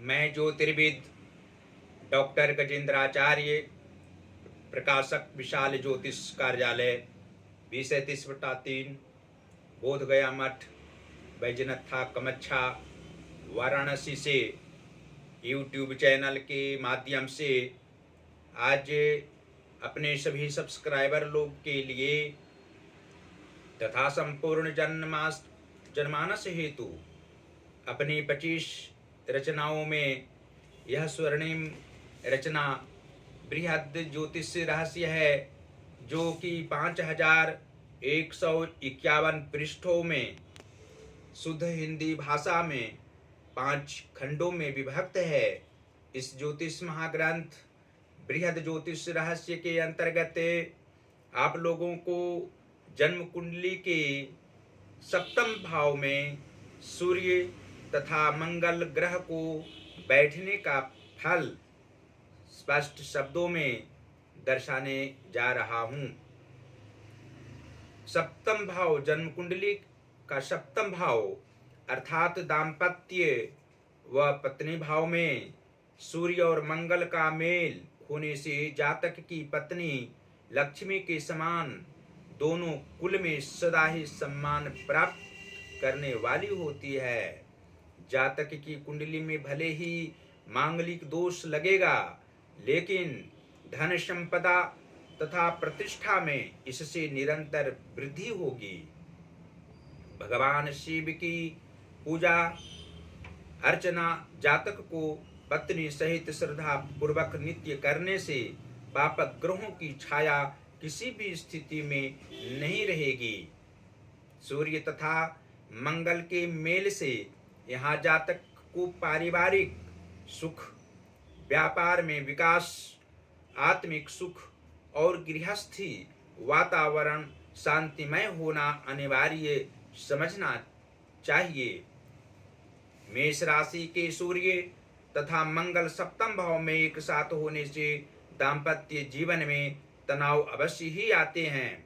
मैं ज्योतिर्विद डॉक्टर गजेंद्राचार्य, प्रकाशक विशाल ज्योतिष कार्यालय 20-30/3, बोध गया मठ, बैजनाथ कमच्छा, वाराणसी से यूट्यूब चैनल के माध्यम से आज अपने सभी सब्सक्राइबर लोग के लिए तथा संपूर्ण जनमानस हेतु अपनी 25 रचनाओं में यह स्वर्णिम रचना बृहद ज्योतिष रहस्य है, जो कि 5151 पृष्ठों में शुद्ध हिंदी भाषा में 5 खंडों में विभक्त है। इस ज्योतिष महाग्रंथ बृहद ज्योतिष रहस्य के अंतर्गत आप लोगों को जन्म कुंडली के 7वें भाव में सूर्य तथा मंगल ग्रह को बैठने का फल स्पष्ट शब्दों में दर्शाने जा रहा हूं। 7वां भाव, जन्म कुंडली का 7वां भाव अर्थात दाम्पत्य व पत्नी भाव में सूर्य और मंगल का मेल होने से जातक की पत्नी लक्ष्मी के समान दोनों कुल में सदा ही सम्मान प्राप्त करने वाली होती है। जातक की कुंडली में भले ही मांगलिक दोष लगेगा, लेकिन धन संपदा तथा प्रतिष्ठा में इससे निरंतर वृद्धि होगी। भगवान शिव की पूजा अर्चना जातक को पत्नी सहित श्रद्धा पूर्वक नित्य करने से पापक ग्रहों की छाया किसी भी स्थिति में नहीं रहेगी। सूर्य तथा मंगल के मेल से यहाँ जातक को पारिवारिक सुख, व्यापार में विकास, आत्मिक सुख और गृहस्थी वातावरण शांतिमय होना अनिवार्य समझना चाहिए। मेष राशि के सूर्य तथा मंगल 7वें भाव में एक साथ होने से दाम्पत्य जीवन में तनाव अवश्य ही आते हैं।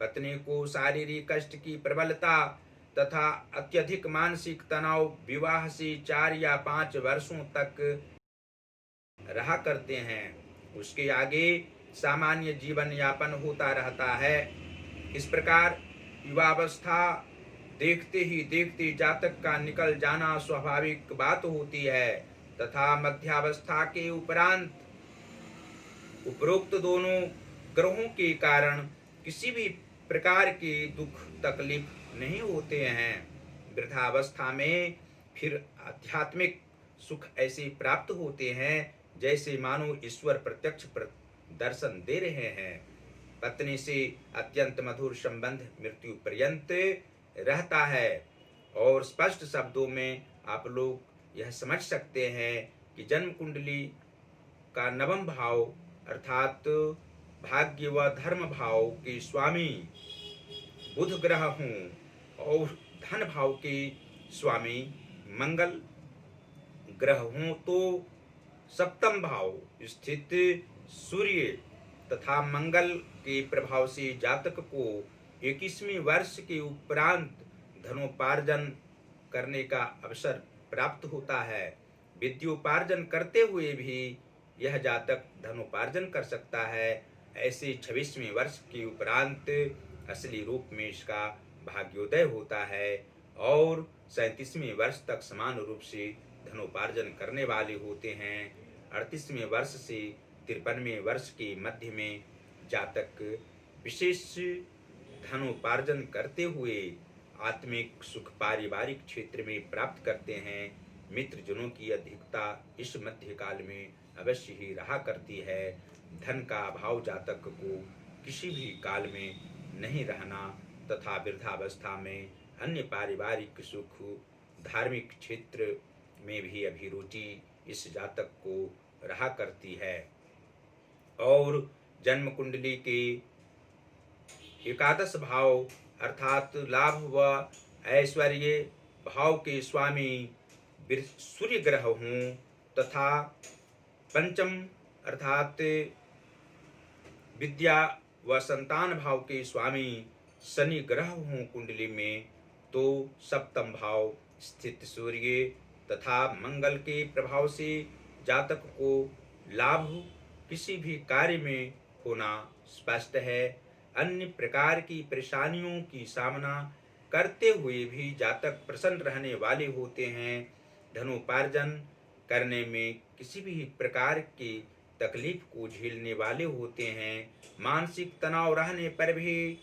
पत्नी को शारीरिक कष्ट की प्रबलता तथा अत्यधिक मानसिक तनाव विवाह से 4 या 5 वर्षों तक रहा करते हैं। उसके आगे सामान्य जीवन यापन होता रहता है। इस प्रकार युवावस्था देखते ही देखते जातक का निकल जाना स्वाभाविक बात होती है तथा मध्यावस्था के उपरांत उपरोक्त दोनों ग्रहों के कारण किसी भी प्रकार के दुख तकलीफ नहीं होते हैं। वृद्धावस्था में फिर आध्यात्मिक सुख ऐसे प्राप्त होते हैं जैसे मानो ईश्वर प्रत्यक्ष दर्शन दे रहे हैं। पत्नी से अत्यंत मधुर संबंध मृत्यु पर्यंत रहता है और स्पष्ट शब्दों में आप लोग यह समझ सकते हैं कि जन्म कुंडली का 9वां भाव अर्थात भाग्य व धर्म भाव के स्वामी बुध ग्रह हों और धन भाव के स्वामी मंगल ग्रह हों तो 7वां भाव स्थित सूर्य तथा मंगल के प्रभाव से जातक को 21वें वर्ष के उपरांत धनोपार्जन करने का अवसर प्राप्त होता है। विद्योपार्जन करते हुए भी यह जातक धनोपार्जन कर सकता है। ऐसे 26वें वर्ष के उपरांत असली रूप में इसका भाग्योदय होता है और 37वें वर्ष तक समान रूप से धनोपार्जन करने वाले होते हैं। 38वें वर्ष से 53वें वर्ष के मध्य में जातक विशेष धनोपार्जन करते हुए आत्मिक सुख पारिवारिक क्षेत्र में प्राप्त करते हैं। मित्रजनों की अधिकता इस मध्यकाल में अवश्य ही रहा करती है। धन का अभाव जातक को किसी भी काल में नहीं रहना तथा वृद्धावस्था में अन्य पारिवारिक सुख, धार्मिक क्षेत्र में भी अभिरुचि इस जातक को रहा करती है। और जन्म कुंडली के 11 भाव अर्थात लाभ व ऐश्वर्य भाव के स्वामी सूर्य ग्रह हों तथा 5म अर्थात विद्या व संतान भाव के स्वामी शनि ग्रह हों कुंडली में तो 7वां भाव स्थित सूर्य तथा मंगल के प्रभाव से जातक को लाभ किसी भी कार्य में होना स्पष्ट है। अन्य प्रकार की परेशानियों की सामना करते हुए भी जातक प्रसन्न रहने वाले होते हैं। धनोपार्जन करने में किसी भी प्रकार की तकलीफ को झेलने वाले होते हैं। मानसिक तनाव रहने पर भी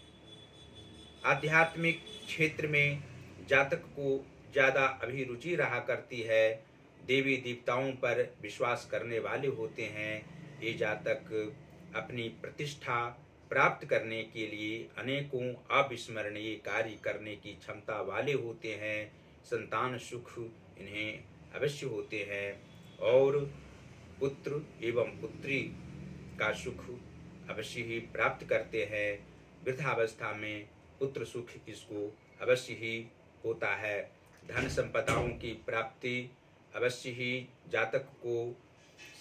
आध्यात्मिक क्षेत्र में जातक को ज्यादा अभिरुचि रहा करती है। देवी देवताओं पर विश्वास करने वाले होते हैं। ये जातक अपनी प्रतिष्ठा प्राप्त करने के लिए अनेकों अविस्मरणीय कार्य करने की क्षमता वाले होते हैं। संतान सुख इन्हें अवश्य होते हैं और पुत्र एवं पुत्री का सुख अवश्य ही प्राप्त करते हैं। वृद्धावस्था में पुत्र सुख इसको अवश्य ही होता है। धन संपदाओं की प्राप्ति अवश्य ही जातक को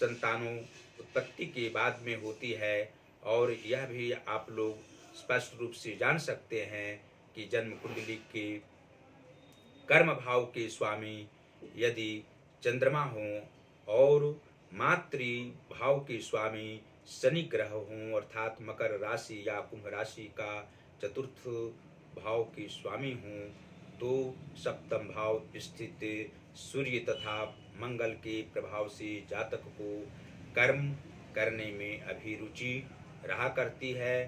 संतानों उत्पत्ति के बाद में होती है। और यह भी आप लोग स्पष्ट रूप से जान सकते हैं कि जन्म कुंडली के कर्म भाव के स्वामी यदि चंद्रमा हों और मातृ भाव के स्वामी शनि ग्रह हों, अर्थात मकर राशि या कुंभ राशि का चतुर्थ भाव के स्वामी हों, तो सप्तम भाव स्थित सूर्य तथा मंगल के प्रभाव से जातक को कर्म करने में अभिरुचि रहा करती है।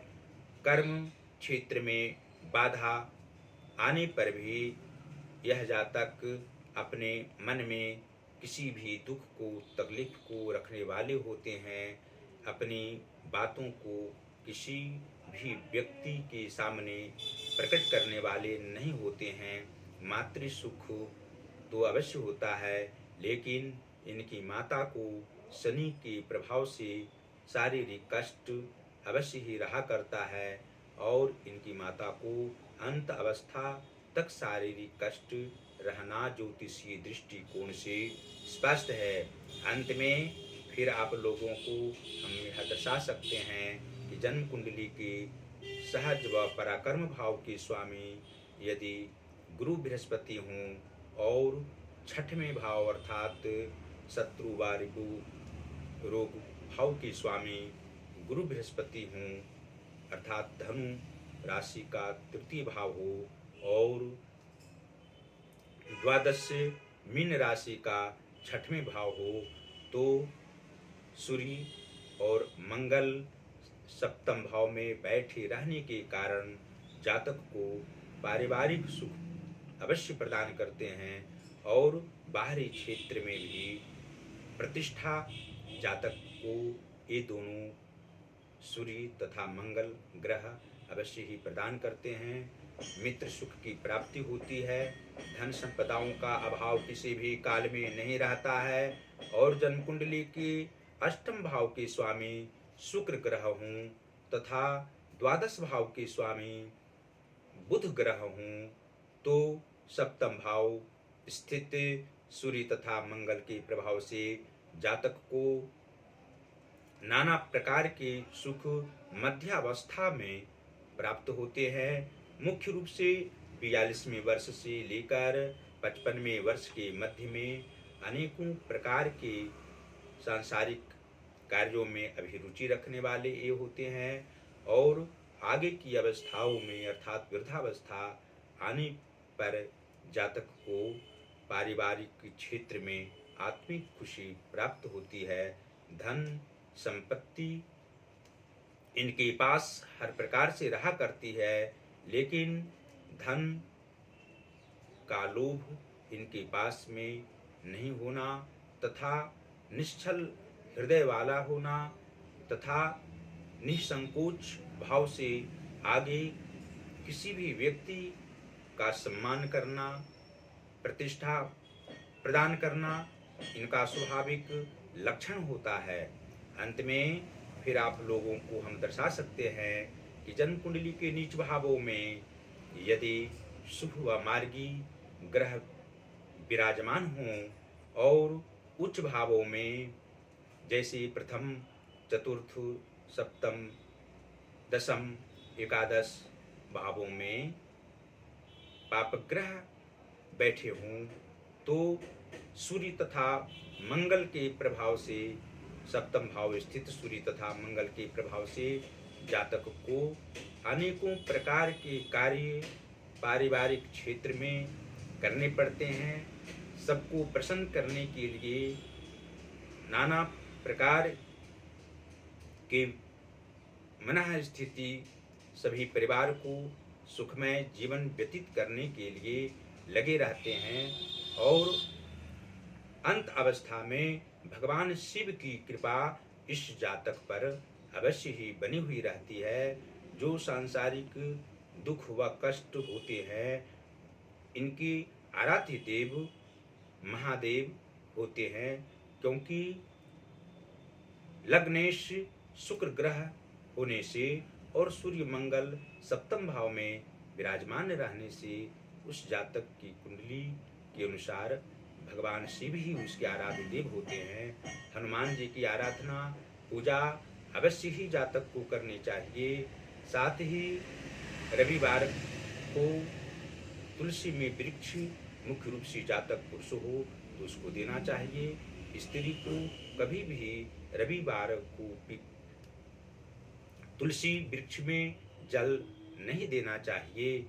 कर्म क्षेत्र में बाधा आने पर भी यह जातक अपने मन में किसी भी दुख को तकलीफ को रखने वाले होते हैं। अपनी बातों को किसी भी व्यक्ति के सामने प्रकट करने वाले नहीं होते हैं। मातृ सुख तो अवश्य होता है, लेकिन इनकी माता को शनि के प्रभाव से शारीरिक कष्ट अवश्य ही रहा करता है और इनकी माता को अंत अवस्था तक शारीरिक कष्ट रहना ज्योतिषीय दृष्टिकोण से स्पष्ट है। अंत में फिर आप लोगों को हम यह दर्शा सकते हैं कि जन्म कुंडली के सहज व पराक्रम भाव के स्वामी यदि गुरु बृहस्पति हों और छठवें भाव अर्थात शत्रु व रिपु रोग भाव के स्वामी गुरु बृहस्पति हों, अर्थात धनु राशि का तृतीय भाव हो और द्वादश मीन राशि का छठवें भाव हो, तो सूर्य और मंगल सप्तम भाव में बैठे रहने के कारण जातक को पारिवारिक सुख अवश्य प्रदान करते हैं और बाहरी क्षेत्र में भी प्रतिष्ठा जातक को ये दोनों सूर्य तथा मंगल ग्रह अवश्य ही प्रदान करते हैं। मित्र सुख की प्राप्ति होती है। धन संपदाओं का अभाव किसी भी काल में नहीं रहता है और जन्म कुंडली के अष्टम भाव के स्वामी शुक्र ग्रह हों तथा द्वादश भाव के स्वामी बुध ग्रह हों, तो सप्तम भाव स्थित सूर्य तथा मंगल के प्रभाव से जातक को नाना प्रकार के सुख मध्यावस्था में प्राप्त होते हैं। मुख्य रूप से 42वें वर्ष से लेकर 55वें वर्ष के मध्य में अनेकों प्रकार के सांसारिक कार्यों में अभिरुचि रखने वाले ये होते हैं और आगे की अवस्थाओं में अर्थात वृद्धावस्था आने पर जातक को पारिवारिक क्षेत्र में आत्मिक खुशी प्राप्त होती है। धन संपत्ति इनके पास हर प्रकार से रहा करती है, लेकिन धन का लोभ इनके पास में नहीं होना तथा निश्चल हृदय वाला होना तथा निसंकोच भाव से आगे किसी भी व्यक्ति का सम्मान करना, प्रतिष्ठा प्रदान करना इनका स्वाभाविक लक्षण होता है। अंत में फिर आप लोगों को हम दर्शा सकते हैं कि जन्म कुंडली के नीच भावों में यदि शुभ व मार्गी ग्रह विराजमान हों और उच्च भावों में जैसे प्रथम चतुर्थ सप्तम दशम एकादश भावों में पापग्रह बैठे हों, तो सूर्य तथा मंगल के प्रभाव से, सप्तम भाव स्थित सूर्य तथा मंगल के प्रभाव से जातक को अनेकों प्रकार के कार्य पारिवारिक क्षेत्र में करने पड़ते हैं। सबको प्रसन्न करने के लिए नाना प्रकार के मनः स्थिति सभी परिवार को सुखमय जीवन व्यतीत करने के लिए लगे रहते हैं। और अंत अवस्था में भगवान शिव की कृपा इस जातक पर अवश्य ही बनी हुई रहती है। जो सांसारिक दुख व कष्ट होते हैं, इनकी आराध्य देव महादेव होते हैं, क्योंकि लग्नेश शुक्र ग्रह होने से और सूर्य मंगल सप्तम भाव में विराजमान रहने से उस जातक की कुंडली के अनुसार भगवान शिव ही उसके आराध्य देव होते हैं। हनुमान जी की आराधना पूजा अवश्य ही जातक को करनी चाहिए। साथ ही रविवार को तुलसी में वृक्ष मुख्य रूप से जातक पुरुष हो तो उसको देना चाहिए। स्त्री को कभी भी रविवार को तुलसी वृक्ष में जल नहीं देना चाहिए।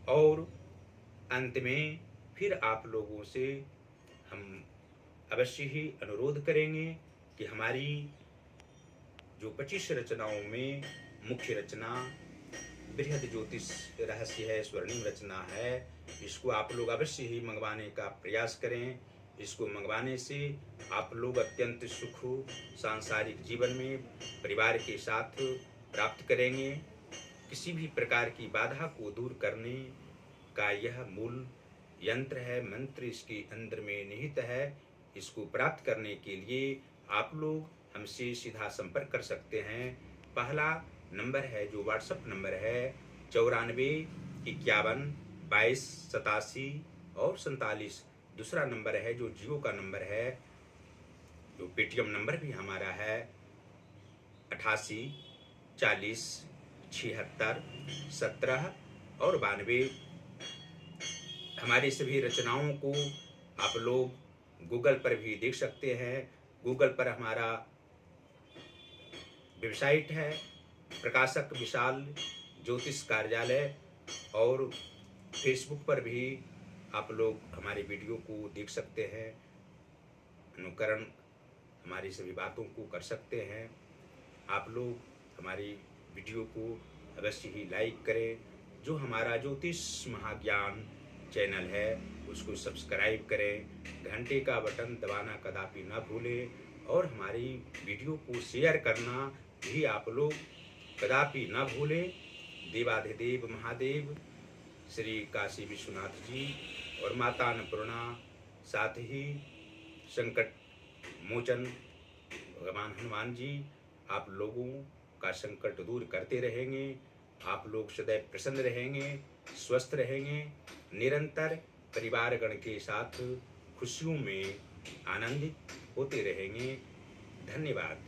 और अंत में फिर आप लोगों से हम अवश्य ही अनुरोध करेंगे कि हमारी जो 25 रचनाओं में मुख्य रचना बृहद ज्योतिष रहस्य है, स्वर्णिम रचना है, इसको आप लोग अवश्य ही मंगवाने का प्रयास करें। इसको मंगवाने से आप लोग अत्यंत सुख सांसारिक जीवन में परिवार के साथ प्राप्त करेंगे। किसी भी प्रकार की बाधा को दूर करने का यह मूल यंत्र है, मंत्र इसके अंदर में निहित है। इसको प्राप्त करने के लिए आप लोग हमसे सीधा संपर्क कर सकते हैं। पहला नंबर है जो व्हाट्सएप नंबर है 94 51 22 87 और 47। दूसरा नंबर है जो जियो का नंबर है, जो पेटीएम नंबर भी हमारा है 88 40 76 17 और 92। हमारी सभी रचनाओं को आप लोग गूगल पर भी देख सकते हैं। गूगल पर हमारा वेबसाइट है प्रकाशक विशाल ज्योतिष कार्यालय, और फेसबुक पर भी आप लोग हमारी वीडियो को देख सकते हैं, अनुकरण हमारी सभी बातों को कर सकते हैं। आप लोग हमारी वीडियो को अवश्य ही लाइक करें। जो हमारा ज्योतिष महाज्ञान चैनल है उसको सब्सक्राइब करें, घंटे का बटन दबाना कदापि ना भूलें और हमारी वीडियो को शेयर करना भी आप लोग कदापि ना भूलें। देवाधिदेव महादेव श्री काशी विश्वनाथ जी और माता अन्नपूर्णा, साथ ही संकट मोचन भगवान हनुमान जी आप लोगों का संकट दूर करते रहेंगे। आप लोग सदैव प्रसन्न रहेंगे, स्वस्थ रहेंगे, निरंतर परिवारगण के साथ खुशियों में आनंदित होते रहेंगे। धन्यवाद।